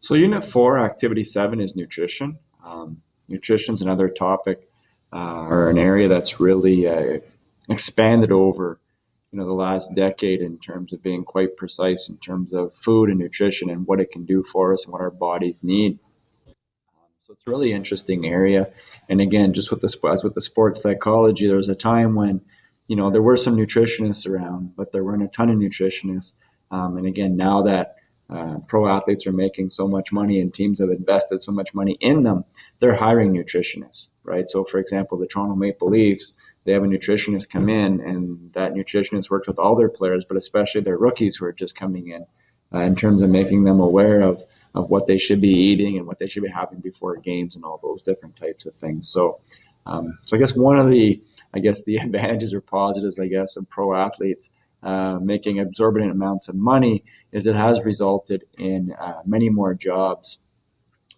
So Unit 4, Activity 7 is nutrition. Nutrition is another topic or an area that's really expanded over the last decade in terms of being quite precise in terms of food and nutrition and what it can do for us and what our bodies need. So it's a really interesting area. And again, just with the sports psychology, there was a time when there were some nutritionists around, but there weren't a ton of nutritionists. And again, now that pro athletes are making so much money and teams have invested so much money in them, they're hiring nutritionists, right? So, for example, the Toronto Maple Leafs, they have a nutritionist come in, and that nutritionist works with all their players, but especially their rookies who are just coming in terms of making them aware of what they should be eating and what they should be having before games and all those different types of things. So I guess one of the advantages or positives, of pro athletes making exorbitant amounts of money is it has resulted in many more jobs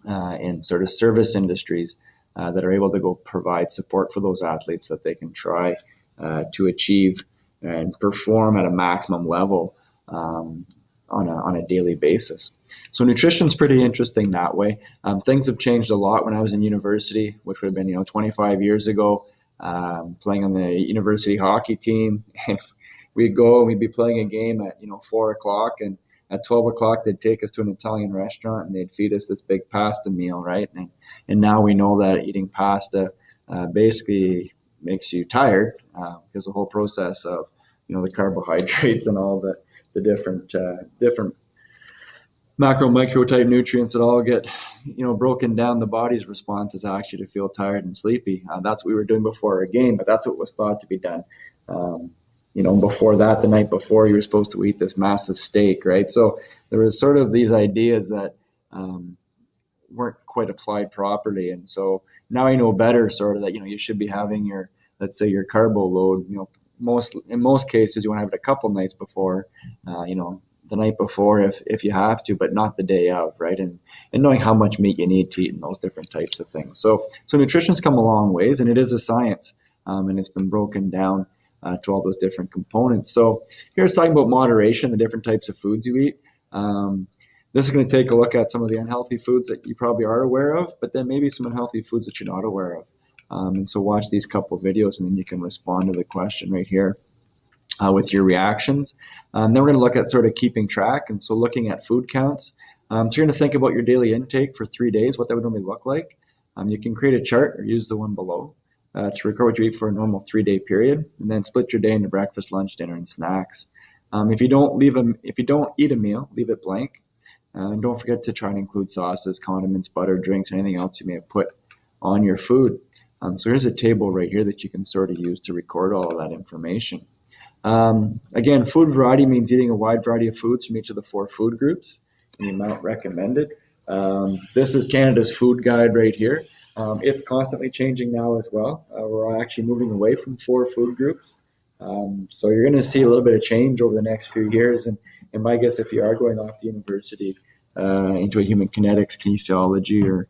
in sort of service industries that are able to go provide support for those athletes that they can try to achieve and perform at a maximum level on a daily basis. So nutrition is pretty interesting that way. Things have changed a lot. When I was in university, which would have been 25 years ago, playing on the university hockey team, we'd go and we'd be playing a game at 4 o'clock, and at 12 o'clock they'd take us to an Italian restaurant and they'd feed us this big pasta meal, right? And now we know that eating pasta basically makes you tired because the whole process of the carbohydrates and all the different macro micro type nutrients that all get broken down. The body's response is actually to feel tired and sleepy. That's what we were doing before a game, but that's what was thought to be done. Before that, the night before, you were supposed to eat this massive steak, right? So there was sort of these ideas that weren't quite applied properly. And so now I know better, sort of, that, you should be having let's say your carbo load, in most cases, you want to have it a couple nights before, the night before if you have to, but not the day of, right? And knowing how much meat you need to eat and those different types of things. So nutrition's come a long ways, and it is a science, and it's been broken down to all those different components. So here's talking about moderation, the different types of foods you eat. This is going to take a look at some of the unhealthy foods that you probably are aware of, but then maybe some unhealthy foods that you're not aware of. And so watch these couple of videos, and then you can respond to the question right here with your reactions. Then we're going to look at sort of keeping track, and so looking at food counts. So you're going to think about your daily intake for 3 days, what that would normally look like. You can create a chart or use the one below to record what you eat for a normal 3-day period, and then split your day into breakfast, lunch, dinner, and snacks. If you don't eat a meal, leave it blank. And don't forget to try and include sauces, condiments, butter, drinks, anything else you may have put on your food. So here's a table right here that you can sort of use to record all of that information. Again, food variety means eating a wide variety of foods from each of the 4 food groups and the amount recommended. This is Canada's food guide right here. It's constantly changing now as well. We're actually moving away from 4 food groups. So you're going to see a little bit of change over the next few years. And my guess, if you are going off to university into a human kinetics, kinesiology, or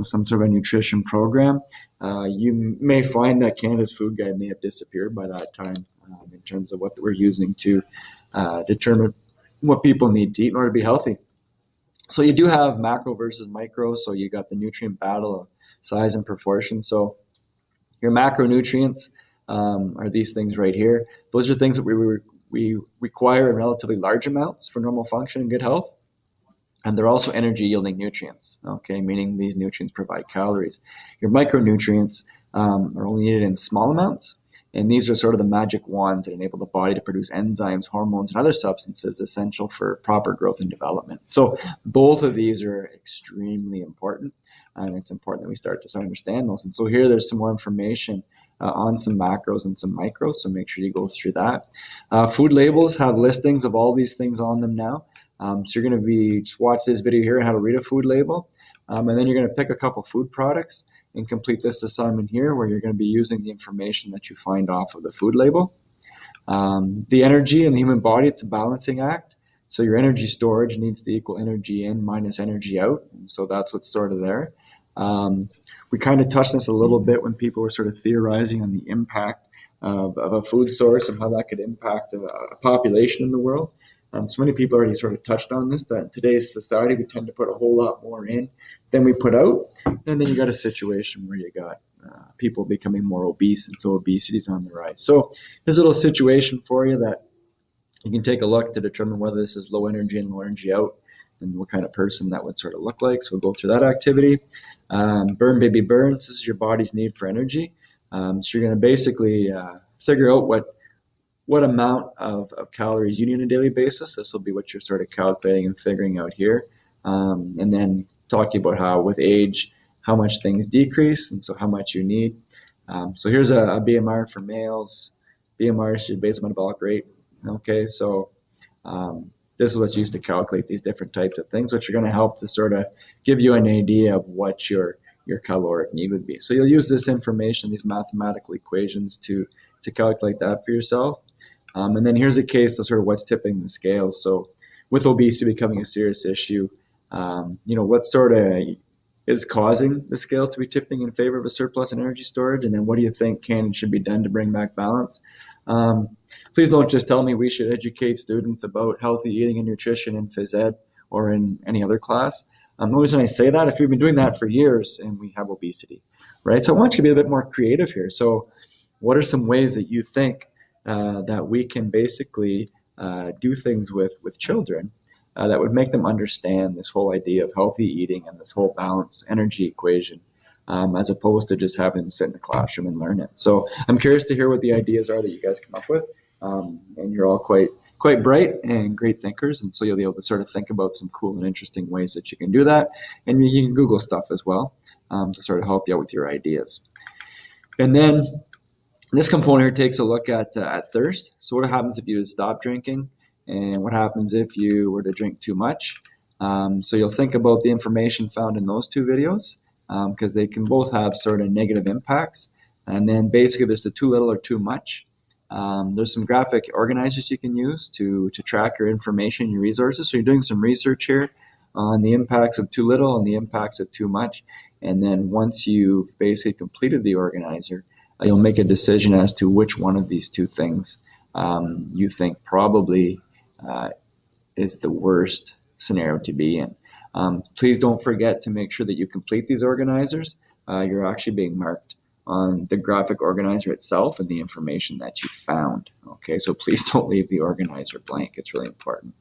some sort of a nutrition program, you may find that Canada's food guide may have disappeared by that time in terms of what we're using to determine what people need to eat in order to be healthy. So you do have macro versus micro. So you got the nutrient battle of size and proportion. So your macronutrients are these things right here. Those are things that we require in relatively large amounts for normal function and good health. And they're also energy yielding nutrients, okay, meaning these nutrients provide calories. Your micronutrients are only needed in small amounts. And these are sort of the magic wands that enable the body to produce enzymes, hormones, and other substances essential for proper growth and development. So both of these are extremely important. And it's important that we start to understand those. And so here there's some more information on some macros and some micros. So make sure you go through that. Food labels have listings of all these things on them now. So you're going to just watch this video here on how to read a food label. And then you're going to pick a couple food products and complete this assignment here, where you're going to be using the information that you find off of the food label. The energy in the human body, it's a balancing act. So your energy storage needs to equal energy in minus energy out. And so that's what's sort of there. We kind of touched this a little bit when people were sort of theorizing on the impact of a food source and how that could impact a population in the world. So many people already sort of touched on this, that in today's society, we tend to put a whole lot more in than we put out. And then you got a situation where you got people becoming more obese, and so obesity is on the rise. So there's a little situation for you that you can take a look to determine whether this is low energy in, low energy out, and what kind of person that would sort of look like. So we'll go through that activity. Burn Baby Burns, this is your body's need for energy. So you're going to basically figure out what amount of calories you need on a daily basis. This will be what you're sort of calculating and figuring out here. And then talking about how with age, how much things decrease, and so how much you need. So here's a BMR for males. BMR is your basal metabolic rate. Okay, so this is what's used to calculate these different types of things, which are going to help to sort of give you an idea of what your caloric need would be. So you'll use this information, these mathematical equations to calculate that for yourself. And then here's a case of sort of what's tipping the scales. So with obesity becoming a serious issue, what sort of is causing the scales to be tipping in favor of a surplus in energy storage? And then what do you think can and should be done to bring back balance? Please don't just tell me we should educate students about healthy eating and nutrition in phys ed or in any other class. The only reason I say that is we've been doing that for years and we have obesity, right? So I want you to be a bit more creative here. So what are some ways that you think that we can basically do things with children that would make them understand this whole idea of healthy eating and this whole balanced energy equation, as opposed to just having them sit in the classroom and learn it. So I'm curious to hear what the ideas are that you guys come up with. And you're all quite bright and great thinkers, and so you'll be able to sort of think about some cool and interesting ways that you can do that. And you can Google stuff as well to sort of help you out with your ideas. And then this component here takes a look at thirst. So what happens if you stop drinking, and what happens if you were to drink too much? So you'll think about the information found in those two videos, because they can both have sort of negative impacts. And then basically there's the too little or too much. There's some graphic organizers you can use to track your information, your resources. So you're doing some research here on the impacts of too little and the impacts of too much. And then once you've basically completed the organizer, you'll make a decision as to which one of these two things you think probably is the worst scenario to be in. Please don't forget to make sure that you complete these organizers. You're actually being marked on the graphic organizer itself and the information that you found. Okay, so please don't leave the organizer blank. It's really important.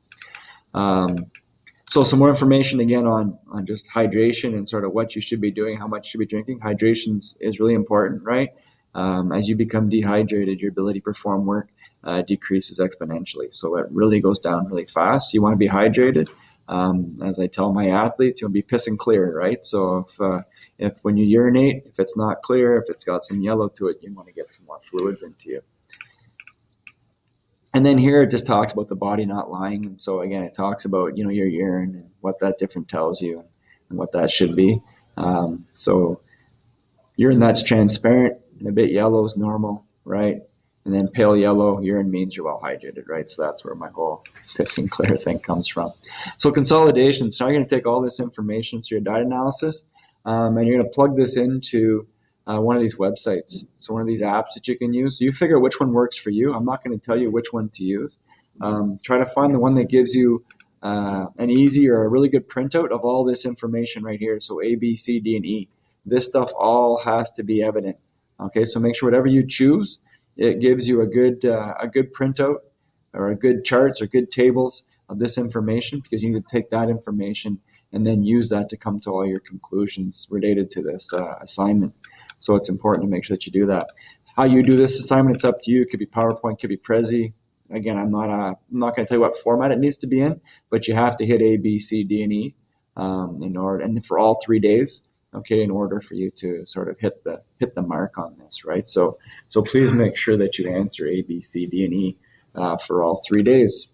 So some more information again on just hydration and sort of what you should be doing, how much you should be drinking. Hydration is really important, right? As you become dehydrated, your ability to perform work decreases exponentially. So it really goes down really fast. You want to be hydrated. As I tell my athletes, you'll be pissing clear, right? So if when you urinate, if it's not clear, if it's got some yellow to it, you want to get some more fluids into you. And then here it just talks about the body not lying. And so again, it talks about, your urine and what that different tells you and what that should be. So urine that's transparent and a bit yellow is normal, right? And then pale yellow urine means you're well hydrated, right? So that's where my whole pissing clear thing comes from. So consolidation. So you're going to take all this information to your diet analysis, and you're going to plug this into one of these websites. So one of these apps that you can use. So you figure out which one works for you. I'm not going to tell you which one to use. Try to find the one that gives you an easy or a really good printout of all this information right here. So A, B, C, D, and E. This stuff all has to be evident. Okay, so make sure whatever you choose, it gives you a good printout or a good charts or good tables of this information, because you need to take that information and then use that to come to all your conclusions related to this assignment. So it's important to make sure that you do that. How you do this assignment, it's up to you. It could be PowerPoint, it could be Prezi. Again, I'm not going to tell you what format it needs to be in, but you have to hit A, B, C, D, and E in order, and for all 3 days. Okay, in order for you to sort of hit the mark on this, right? So please make sure that you answer A, B, C, D, and E for all 3 days.